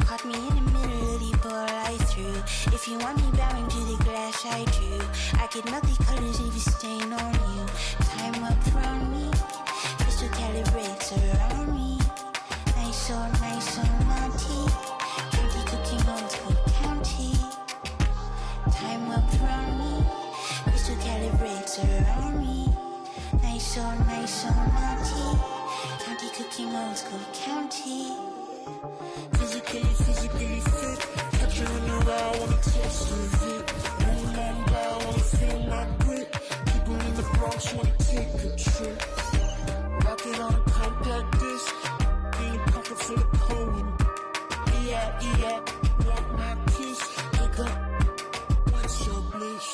Caught me in the middle of the ball I threw. If you want me bowing to the glass I drew, I could melt the colors if you stain on you. Time up from me, crystal calibrates around me. Nice so naughty, dirty cooking old school county. Time up from me, crystal calibrates around me. Nice so naughty, county cooking old school county. Physically fit. Touch you in the ride, wanna test your hip. Roll on down, wanna feel my grip. People in the Bronx wanna take a trip. Rock it on a compact disc. Being pocket full of cold. Yeah, want my kiss. Pick up, what's your bliss?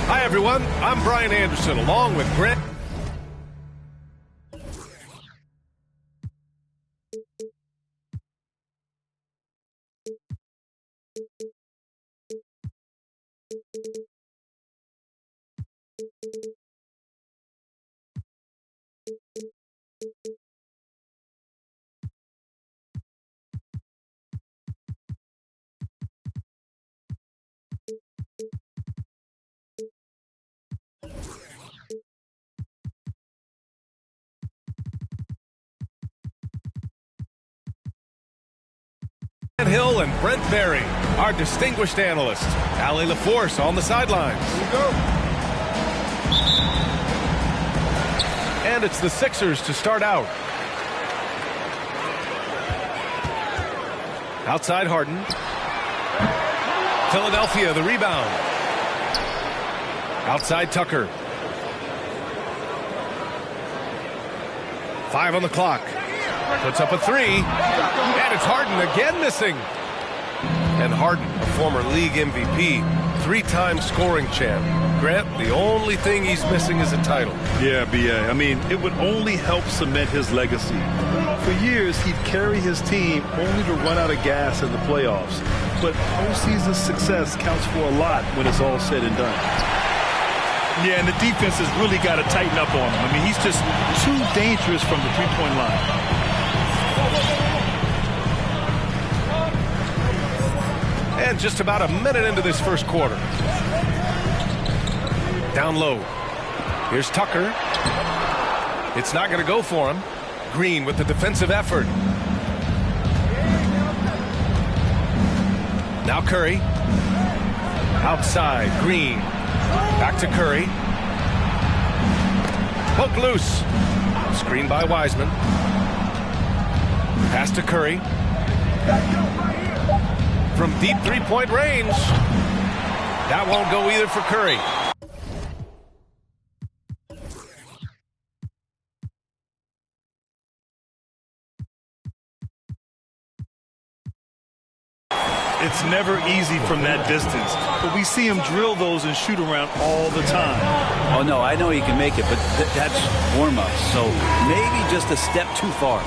Hi, everyone. I'm Brian Anderson, along with Grant. Hill and Brent Berry, our distinguished analysts. Allie LaForce on the sidelines. Here we go. And it's the Sixers to start out. Outside Harden. Philadelphia, the rebound. Outside Tucker. 5 on the clock. Puts up a three. And it's Harden again missing. And Harden, a former league MVP, 3-time scoring champ. Grant, the only thing he's missing is a title. Yeah, B.A. I mean, it would only help cement his legacy. For years, he'd carry his team only to run out of gas in the playoffs. But postseason success counts for a lot when it's all said and done. Yeah, and the defense has really got to tighten up on him. I mean, he's just too dangerous from the three-point line. And just about a minute into this first quarter. Down low. Here's Tucker. It's not going to go for him. Green with the defensive effort. Now Curry. Outside, Green. Back to Curry. Poke loose. Screen by Wiseman. Pass to Curry. From deep three-point range. That won't go either for Curry. It's never easy from that distance, but we see him drill those and shoot around all the time. Oh, no, I know he can make it, but that's warm-up, so maybe just a step too far.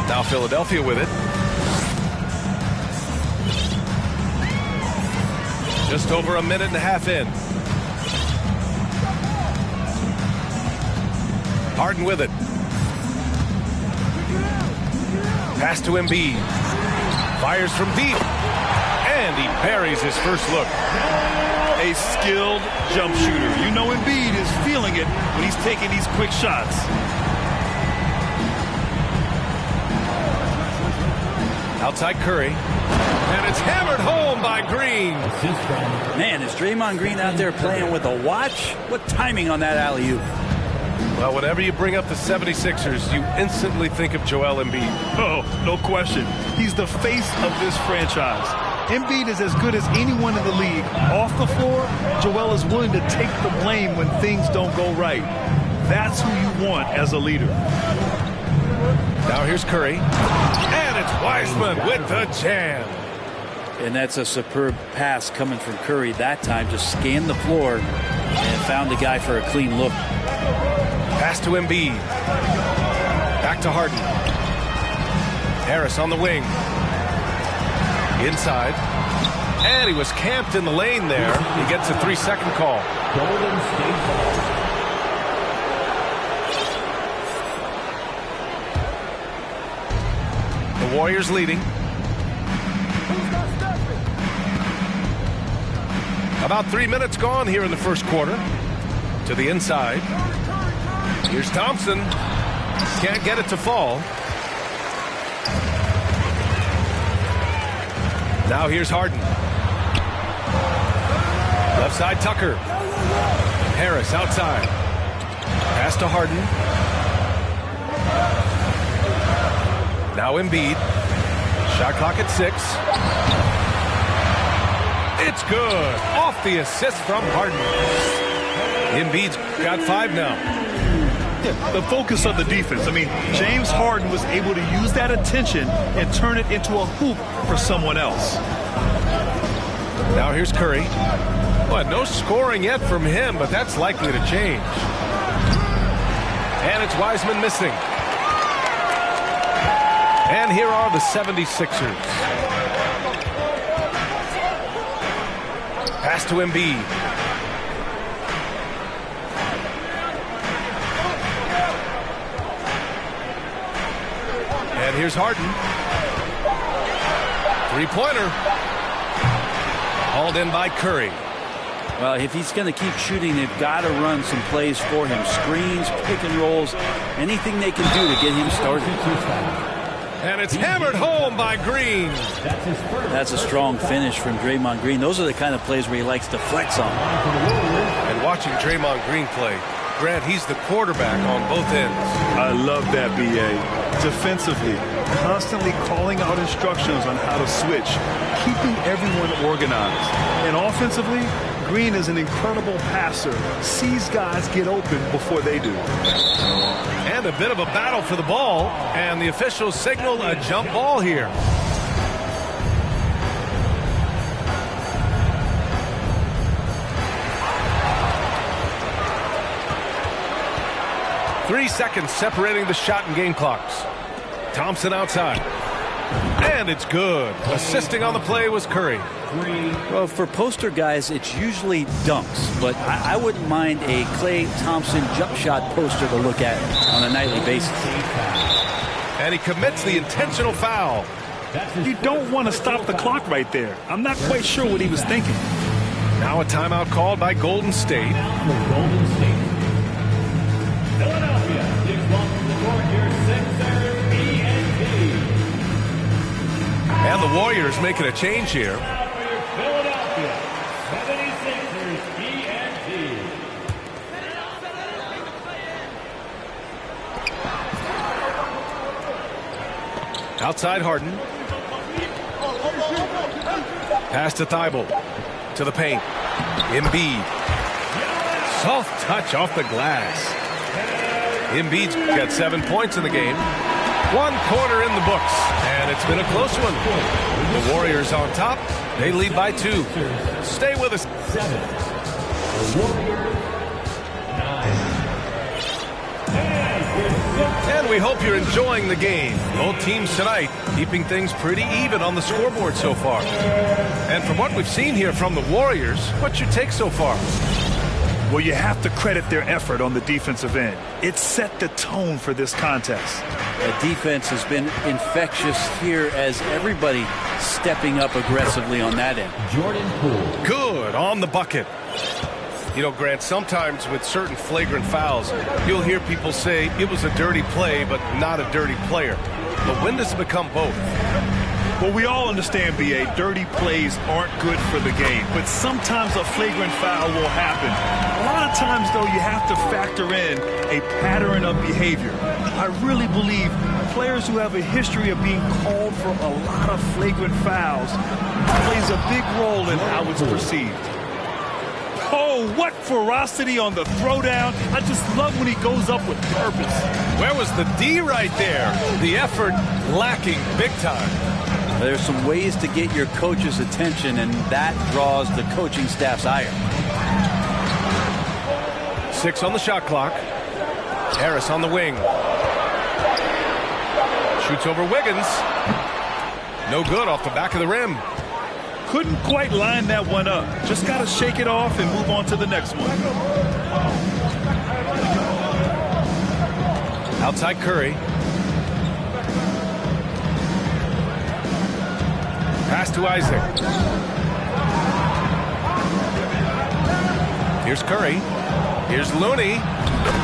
Now Philadelphia with it. Just over a minute and a half in. Harden with it. Pass to Embiid. Fires from deep. And he buries his first look. A skilled jump shooter. You know Embiid is feeling it when he's taking these quick shots. Outside Curry. And it's hammered home by Green. Man, is Draymond Green out there playing with a watch? What timing on that alley-oop? Well, whenever you bring up the 76ers, you instantly think of Joel Embiid. Oh, no question. He's the face of this franchise. Embiid is as good as anyone in the league. Off the floor, Joel is willing to take the blame when things don't go right. That's who you want as a leader. Now here's Curry. And it's Wiseman with the jam. And that's a superb pass coming from Curry that time. Just scanned the floor and found the guy for a clean look. Pass to Embiid. Back to Harden. Harris on the wing. Inside. And he was camped in the lane there. He gets a 3-second call. Golden State ball. The Warriors leading. About 3 minutes gone here in the first quarter. To the inside. Here's Thompson. Can't get it to fall. Now here's Harden. Left side Tucker. Harris outside. Pass to Harden. Now Embiid. Shot clock at 6. It's good. Off the assist from Harden. Embiid's got 5 now. Yeah, the focus of the defense. I mean, James Harden was able to use that attention and turn it into a hoop for someone else. Now here's Curry. Well, no scoring yet from him, but that's likely to change. And it's Wiseman missing. And here are the 76ers. Pass to Embiid. And here's Harden. Three-pointer. Hauled in by Curry. Well, if he's going to keep shooting, they've got to run some plays for him. Screens, pick and rolls, anything they can do to get him started. And it's hammered home by Green. That's a strong finish from Draymond Green. Those are the kind of plays where he likes to flex on. And watching Draymond Green play, Grant, he's the quarterback on both ends. I love that, B.A. Defensively, constantly calling out instructions on how to switch, keeping everyone organized. And offensively, Green is an incredible passer, sees guys get open before they do. And a bit of a battle for the ball, and the officials signal a jump ball here. Three seconds separating the shot and game clocks. Thompson outside. And it's good. Assisting on the play was Curry. Well, for poster guys, it's usually dunks, but I wouldn't mind a Klay Thompson jump shot poster to look at on a nightly basis. And he commits the intentional foul. You don't want to stop the clock right there. I'm not quite sure what he was thinking. Now a timeout called by Golden State. Golden State. Philadelphia, 6-1 from the court here. Warriors making a change here. Philadelphia 76ers ENT. Outside Harden. Pass to Thibault. To the paint. Embiid. Soft touch off the glass. Embiid's got 7 points in the game. 1 quarter in the books. And it's been a close one. The Warriors on top. They lead by 2. Stay with us. 7. The Warriors 9. And we hope you're enjoying the game. Both teams tonight keeping things pretty even on the scoreboard so far. And from what we've seen here from the Warriors, what's your take so far? Well, you have to credit their effort on the defensive end. It set the tone for this contest. The defense has been infectious here as everybody stepping up aggressively on that end. Jordan Poole. Good on the bucket. You know, Grant, sometimes with certain flagrant fouls, you'll hear people say it was a dirty play, but not a dirty player. But when does it become both? Well, we all understand, B.A., dirty plays aren't good for the game, but sometimes a flagrant foul will happen. A lot of times, though, you have to factor in a pattern of behavior. I really believe players who have a history of being called for a lot of flagrant fouls plays a big role in how it's perceived. Oh, what ferocity on the throwdown. I just love when he goes up with purpose. Where was the D right there? The effort lacking big time. There's some ways to get your coach's attention, and that draws the coaching staff's ire. 6 on the shot clock. Harris on the wing. Shoots over Wiggins. No good off the back of the rim. Couldn't quite line that one up. Just got to shake it off and move on to the next one. Outside Curry. Pass to Isaac. Here's Curry. Here's Looney.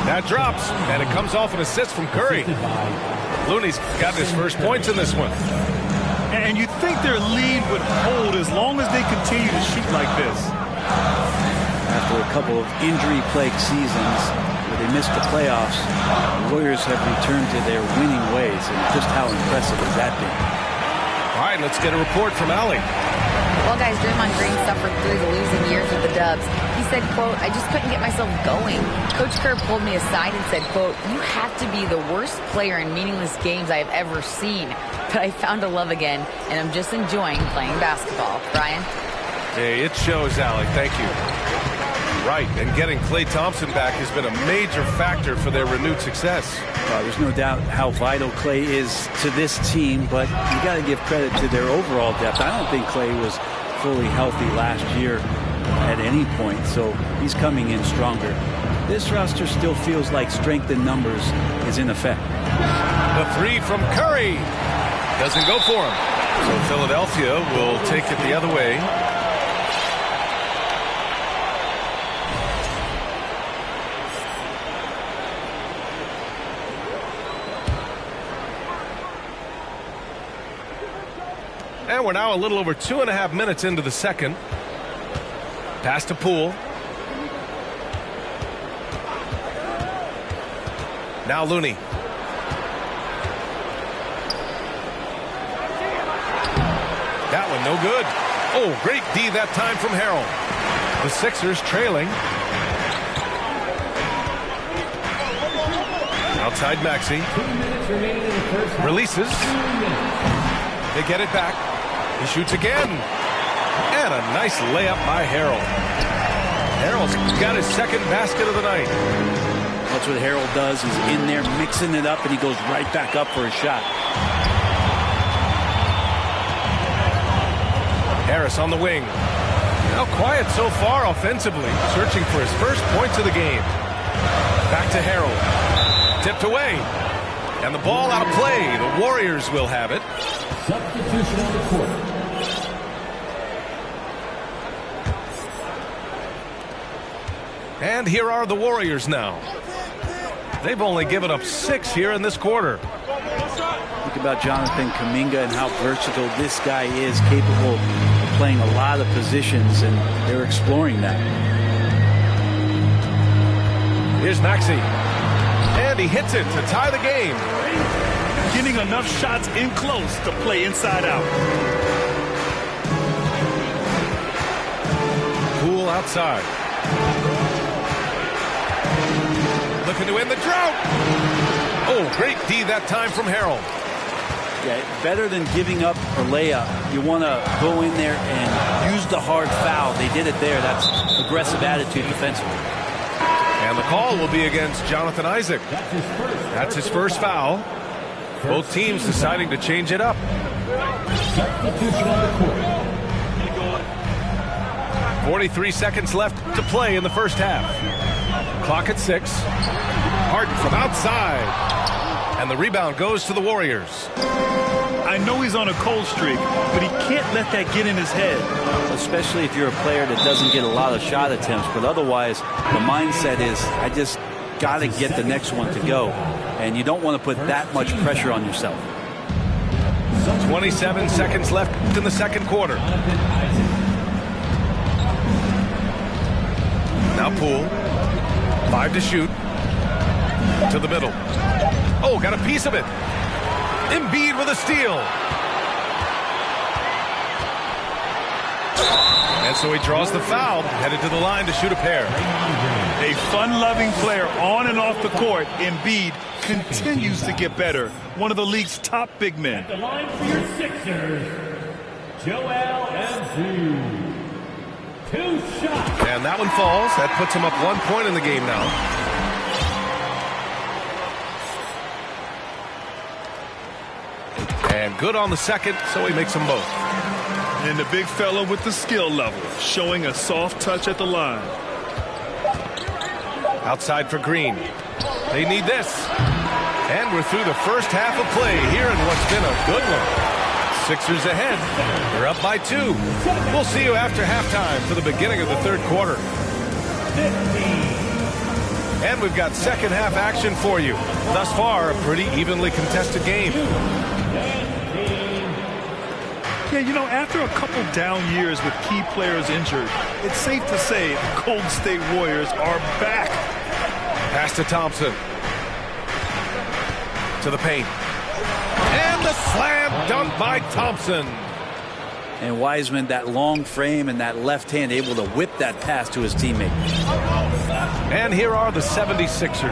That drops, and it comes off an assist from Curry. Looney's got his first points in this one. And you'd think their lead would hold as long as they continue to shoot like this. After a couple of injury-plagued seasons where they missed the playoffs, the Warriors have returned to their winning ways, and just how impressive has that been? All right, let's get a report from Allie. Well, guys, Draymond Green suffered through the losing years with the Dubs. He said, quote, "I just couldn't get myself going. Coach Kerr pulled me aside and said, quote, you have to be the worst player in meaningless games I have ever seen. But I found a love again, and I'm just enjoying playing basketball." Brian? Hey, it shows, Allie. Thank you. Right, and getting Klay Thompson back has been a major factor for their renewed success. There's no doubt how vital Klay is to this team, but you got to give credit to their overall depth. I don't think Klay was fully healthy last year at any point, so he's coming in stronger. This roster still feels like strength in numbers is in effect. The 3 from Curry doesn't go for him. So Philadelphia will take it the other way. And we're now a little over 2.5 minutes into the second. Pass to Poole. Now Looney. That one no good. Oh, great D that time from Harrell. The Sixers trailing. Outside Maxey. 2 minutes remaining in the first half. Releases. 2 minutes. They get it back. He shoots again. And a nice layup by Harrell. Harrell's got his second basket of the night. That's what Harrell does. He's in there mixing it up, and he goes right back up for a shot. Harris on the wing. Now quiet so far offensively, searching for his first points of the game. Back to Harrell. Tipped away. And the ball out of play. The Warriors will have it. Substitution on the court. And here are the Warriors now. They've only given up 6 here in this quarter. The talk about Jonathan Kuminga and how versatile this guy is, capable of playing a lot of positions, and they're exploring that. Here's Maxey. And he hits it to tie the game. Getting enough shots in close to play inside out. Poole outside. Looking to end the drought. Oh, great D that time from Harold. Yeah, better than giving up a layup. You want to go in there and use the hard foul. They did it there. That's aggressive attitude defensively. And the call will be against Jonathan Isaac. That's his first foul. Both teams deciding to change it up. Substitution on the court. 43 seconds left to play in the first half. Clock at 6. Harden from outside. And the rebound goes to the Warriors. I know he's on a cold streak, but he can't let that get in his head. Especially if you're a player that doesn't get a lot of shot attempts. But otherwise, the mindset is, I just got to get the next one to go. And you don't want to put that much pressure on yourself. 27 seconds left in the second quarter. Now Poole. 5 to shoot. To the middle. Oh, got a piece of it. Embiid with a steal. And so he draws the foul, headed to the line to shoot a pair. A fun-loving player on and off the court, Embiid continues to get better. One of the league's top big men. The line for your Sixers, Joel Embiid. 2 shots. And that one falls. That puts him up 1 point in the game now. And good on the second, so he makes them both. And the big fella with the skill level, showing a soft touch at the line. Outside for Green. They need this. And we're through the first half of play here in what's been a good one. Sixers ahead. They're up by 2. We'll see you after halftime for the beginning of the third quarter. 15. And we've got second half action for you. Thus far, a pretty evenly contested game. Yeah, you know, after a couple down years with key players injured, it's safe to say the Golden State Warriors are back. Pass to Thompson. To the paint. And the slam dunk by Thompson. And Wiseman, that long frame and that left hand, able to whip that pass to his teammate. And here are the 76ers.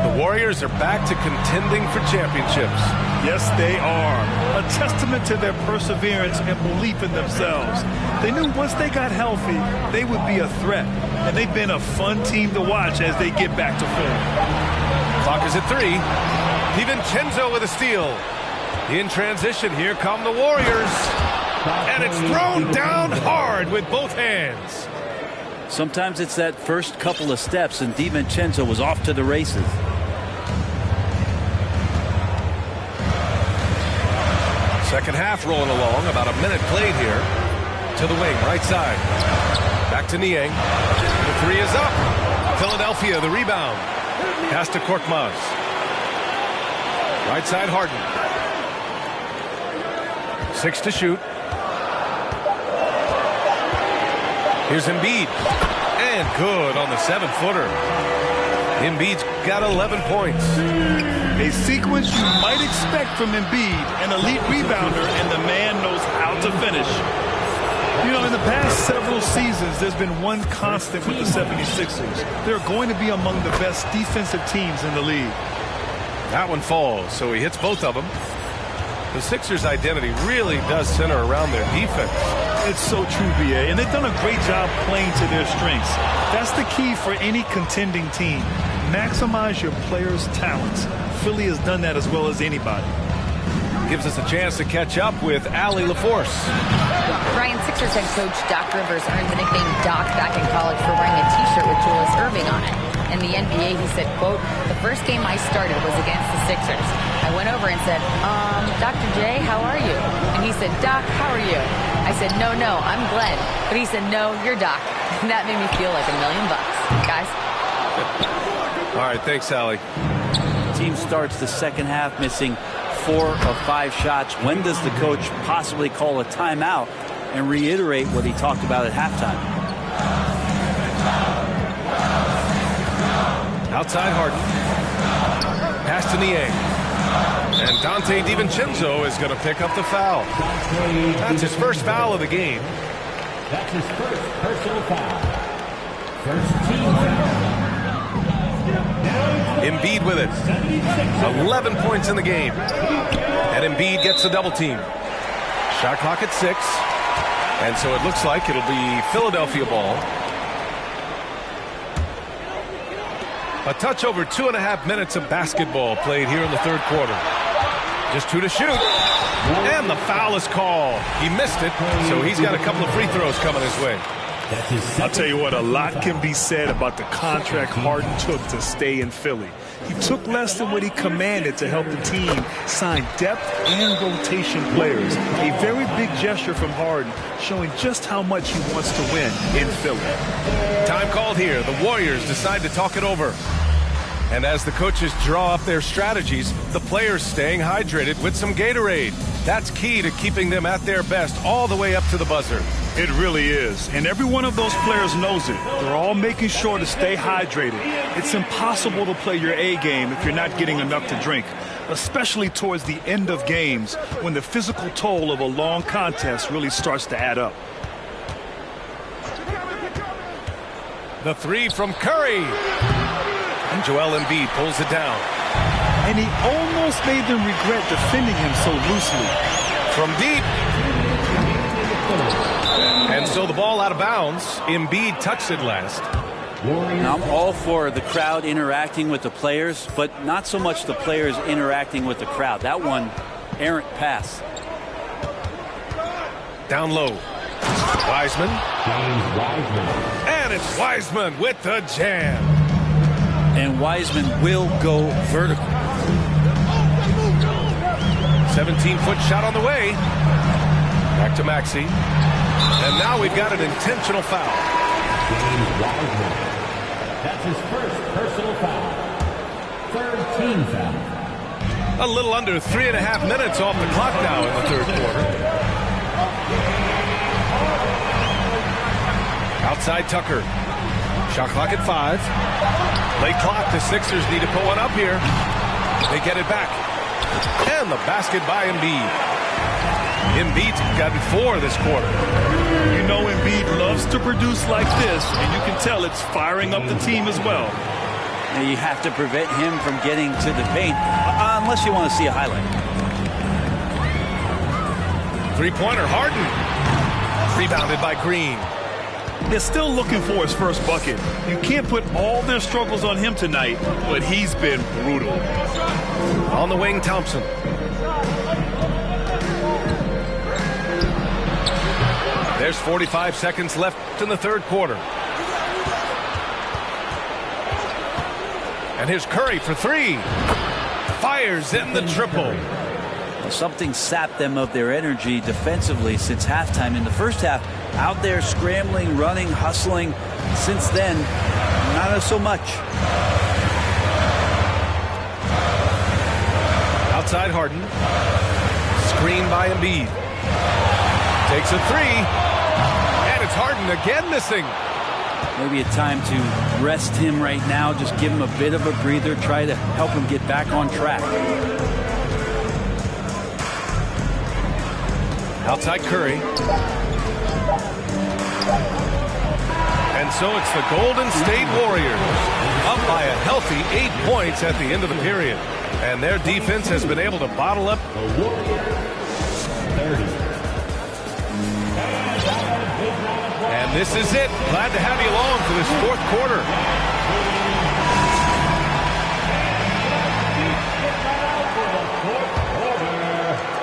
The Warriors are back to contending for championships. Yes, they are. A testament to their perseverance and belief in themselves. They knew once they got healthy, they would be a threat. And they've been a fun team to watch as they get back to form. Clock is at 3. DiVincenzo with a steal. In transition, here come the Warriors. And it's thrown down hard with both hands. Sometimes it's that first couple of steps, and DiVincenzo was off to the races. Second half rolling along, about a minute played here. To the wing, right side. Back to Niang. The 3 is up. Philadelphia, the rebound. Pass to Korkmaz. Right side, Harden. 6 to shoot. Here's Embiid. And good on the 7-footer. Embiid's got 11 points. A sequence you might expect from Embiid, an elite rebounder, and the man knows how to finish. You know, in the past several seasons, there's been one constant with the 76ers. They're going to be among the best defensive teams in the league. That one falls, so he hits both of them. The Sixers' identity really does center around their defense. It's so true, B.A., and they've done a great job playing to their strengths. That's the key for any contending team. Maximize your players' talents. Philly has done that as well as anybody. Gives us a chance to catch up with Allie LaForce. Brian, Sixers head coach Doc Rivers earned the nickname Doc back in college for wearing a T-shirt with Julius Erving on it. In the NBA, he said, quote, "The first game I started was against the Sixers. I went over and said, Dr. J, how are you?" And he said, "Doc, how are you?" I said, no, I'm Glenn." But he said, "No, you're Doc." And that made me feel like $1 million. Guys? All right, thanks, Allie. Team starts the second half missing 4 of 5 shots. When does the coach possibly call a timeout and reiterate what he talked about at halftime? Outside Harden. Pass to Niang. And Dante DiVincenzo is going to pick up the foul. That's his first foul of the game. That's his first personal foul. First team foul. Embiid with it. 11 points in the game. And Embiid gets a double team. Shot clock at 6. And so it looks like it'll be Philadelphia ball. A touch over 2.5 minutes of basketball played here in the third quarter. Just 2 to shoot. And the foul is called. He missed it, so he's got a couple of free throws coming his way. I'll tell you what, a lot can be said about the contract Harden took to stay in Philly. He took less than what he commanded to help the team sign depth and rotation players. A very big gesture from Harden, showing just how much he wants to win in Philly. Time called here. The Warriors decide to talk it over. And as the coaches draw up their strategies, the players staying hydrated with some Gatorade. That's key to keeping them at their best all the way up to the buzzer. It really is. And every one of those players knows it. They're all making sure to stay hydrated. It's impossible to play your A game if you're not getting enough to drink, especially towards the end of games when the physical toll of a long contest really starts to add up. The 3 from Curry. And Joel Embiid pulls it down. And he almost made them regret defending him so loosely. From deep. And so the ball out of bounds. Embiid touched it last. Now, I'm all for the crowd interacting with the players, but not so much the players interacting with the crowd. That one, errant pass. Down low. Wiseman. And it's Wiseman with the jam. And Wiseman will go vertical. 17-foot shot on the way. Back to Maxey. And now we've got an intentional foul. That's his first personal foul. Third team foul. A little under 3.5 minutes off the clock now in the third quarter. Outside Tucker. Shot clock at 5. Late clock. The Sixers need to put one up here. They get it back. And the basket by Embiid. Embiid's gotten 4 this quarter. You know Embiid loves to produce like this, and you can tell it's firing up the team as well. Now you have to prevent him from getting to the paint, unless you want to see a highlight. Three-pointer, Harden. Rebounded by Green. They're still looking for his first bucket. You can't put all their struggles on him tonight, but he's been brutal. On the wing, Thompson. There's 45 seconds left in the third quarter. And here's Curry for 3. Fires in the triple. Well, something sapped them of their energy defensively since halftime. In the first half, out there scrambling, running, hustling. Since then, not so much. Outside Harden. Screen by Embiid. Takes a 3. And it's Harden again missing. Maybe a time to rest him right now. Just give him a bit of a breather. Try to help him get back on track. Outside Curry. And so it's the Golden State Warriors up by a healthy 8 points at the end of the period. And their defense has been able to bottle up. 30. And this is it. Glad to have you along for this fourth quarter.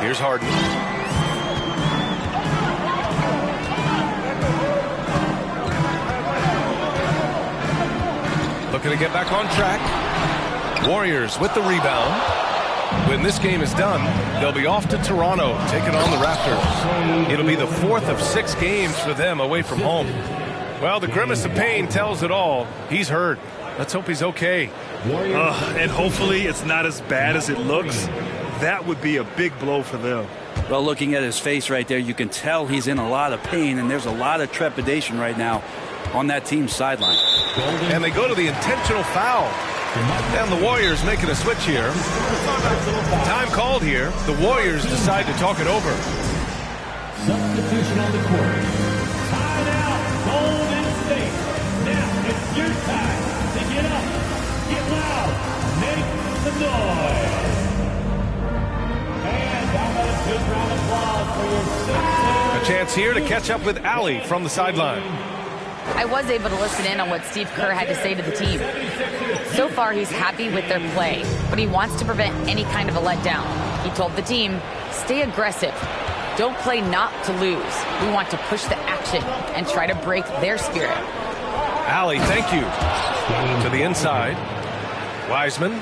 Here's Harden. Looking to get back on track. Warriors with the rebound. When this game is done, they'll be off to Toronto, taking on the Raptors. It'll be the 4th of 6 games for them away from home. Well, the grimace of pain tells it all. He's hurt. Let's hope he's okay. And hopefully it's not as bad as it looks. that would be a big blow for them. Well, looking at his face right there, you can tell he's in a lot of pain, and there's a lot of trepidation right now on that team's sideline. And they go to the intentional foul. And the Warriors making a switch here. Time called here. The Warriors decide to talk it over. Substitution on the court. Timeout, Golden State. Now it's your time to get up, get loud, make some noise. And how about a good round of applause for your Sixers? A chance here to catch up with Allie from the sideline. I was able to listen in on what Steve Kerr had to say to the team. So far, he's happy with their play, but he wants to prevent any kind of a letdown. He told the team, stay aggressive. Don't play not to lose. We want to push the action and try to break their spirit. Allie, thank you. To the inside. Wiseman.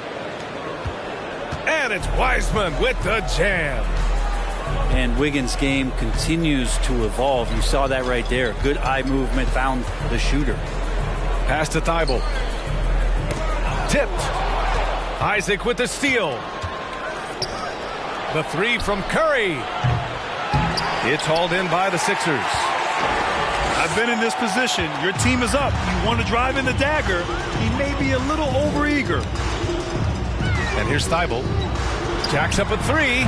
And it's Wiseman with the jam. And Wiggins' game continues to evolve. You saw that right there. Good eye movement, found the shooter. Pass to Thibault. Tipped. Isaac with the steal. The three from Curry. It's hauled in by the Sixers. I've been in this position. Your team is up. You want to drive in the dagger. He may be a little overeager. And here's Thibault. Jacks up a three.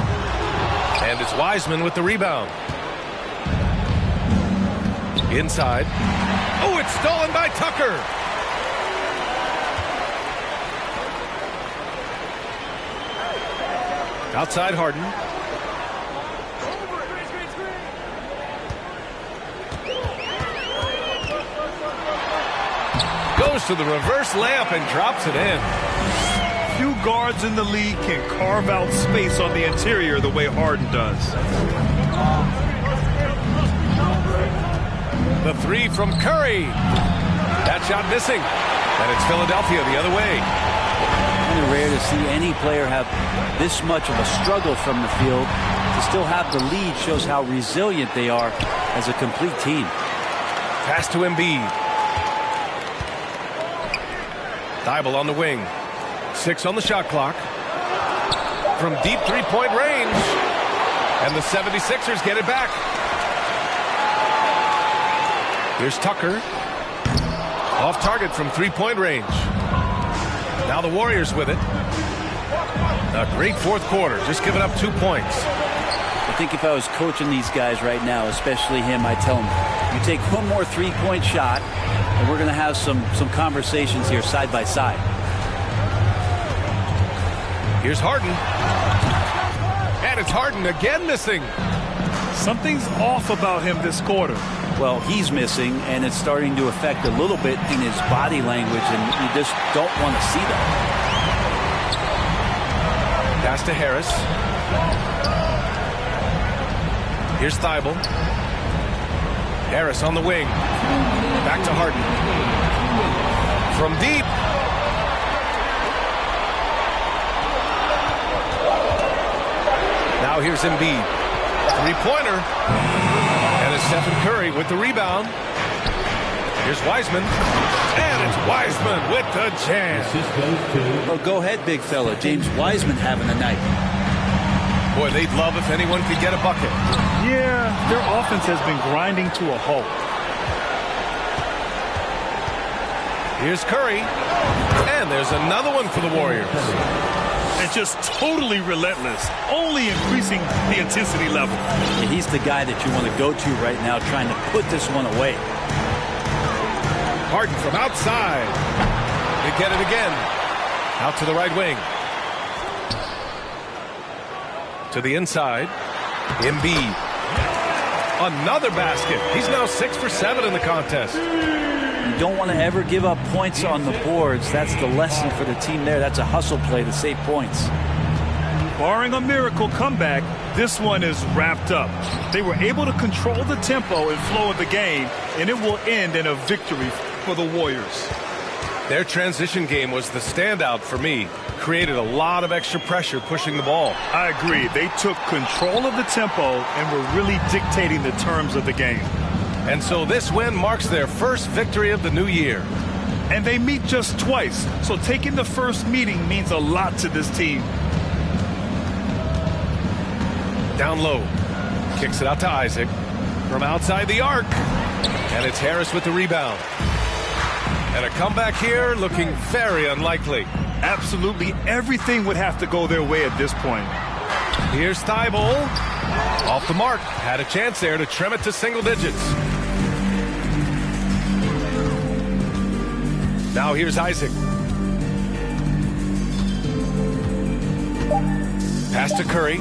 And it's Wiseman with the rebound. Inside. Oh, it's stolen by Tucker. Outside Harden. Goes to the reverse layup and drops it in. Few guards in the league can carve out space on the interior the way Harden does. The three from Curry. That shot missing. And it's Philadelphia the other way. Kind of rare to see any player have this much of a struggle from the field. To still have the lead shows how resilient they are as a complete team. Pass to Embiid. Thibault on the wing. 6 on the shot clock. From deep three-point range. And the 76ers get it back. Here's Tucker. Off target from three-point range. Now the Warriors with it. A great fourth quarter. Just giving up 2 points. I think if I was coaching these guys right now, especially him, I'd tell him, you take one more three-point shot, and we're going to have some conversations here side by side. Here's Harden. And it's Harden again missing. Something's off about him this quarter. Well, he's missing, and it's starting to affect a little bit in his body language, and you just don't want to see that. Pass to Harris. Here's Thibault. Harris on the wing. Back to Harden. From deep. Now here's Embiid. Three-pointer. And it's Stephen Curry with the rebound. Here's Wiseman. And it's Wiseman with the jam. Well, go ahead, big fella. James Wiseman having a night. Boy, they'd love if anyone could get a bucket. Yeah, their offense has been grinding to a halt. Here's Curry. And there's another one for the Warriors. And just totally relentless, only increasing the intensity level. Yeah, he's the guy that you want to go to right now, trying to put this one away. Harden from outside. They get it again. Out to the right wing. To the inside. Embiid. Another basket. He's now 6 for 7 in the contest. You don't want to ever give up points on the boards. That's the lesson for the team there. That's a hustle play to save points. Barring a miracle comeback, this one is wrapped up. They were able to control the tempo and flow of the game, and it will end in a victory for the Warriors. Their transition game was the standout for me. Created a lot of extra pressure pushing the ball. I agree. They took control of the tempo and were really dictating the terms of the game. And so this win marks their first victory of the new year. And they meet just twice, so taking the first meeting means a lot to this team. Down low. Kicks it out to Isaac. From outside the arc. And it's Harris with the rebound. And a comeback here looking very unlikely. Absolutely everything would have to go their way at this point. Here's Thibault. Off the mark. Had a chance there to trim it to single digits. Now here's Isaac. Pass to Curry.